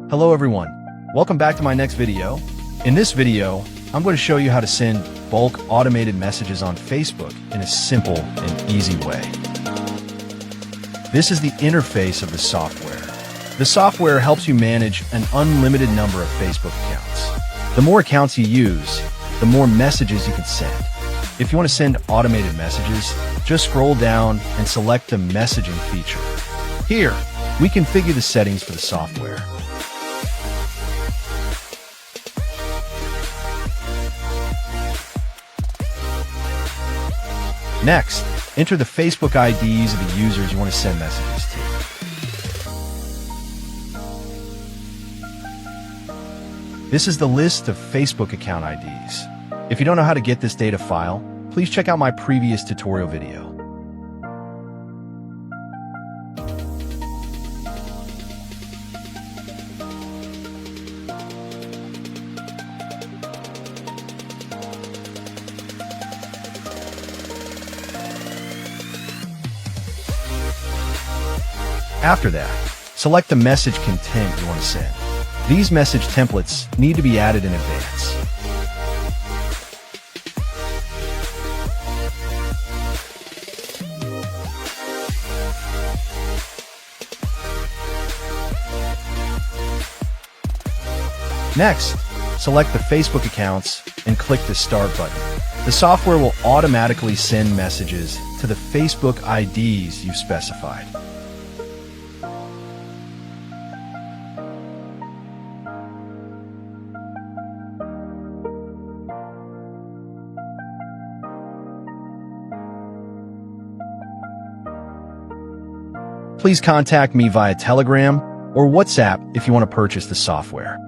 Hello everyone, welcome back to my next video. In this video, I'm going to show you how to send bulk automated messages on Facebook in a simple and easy way. This is the interface of the software. The software helps you manage an unlimited number of Facebook accounts. The more accounts you use, the more messages you can send. If you want to send automated messages, just scroll down and select the messaging feature. Here, we configure the settings for the software. Next, enter the Facebook IDs of the users you want to send messages to. This is the list of Facebook account IDs. If you don't know how to get this data file, please check out my previous tutorial video. After that, select the message content you want to send. These message templates need to be added in advance. Next, select the Facebook accounts and click the Start button. The software will automatically send messages to the Facebook IDs you've specified. Please contact me via Telegram or WhatsApp if you want to purchase the software.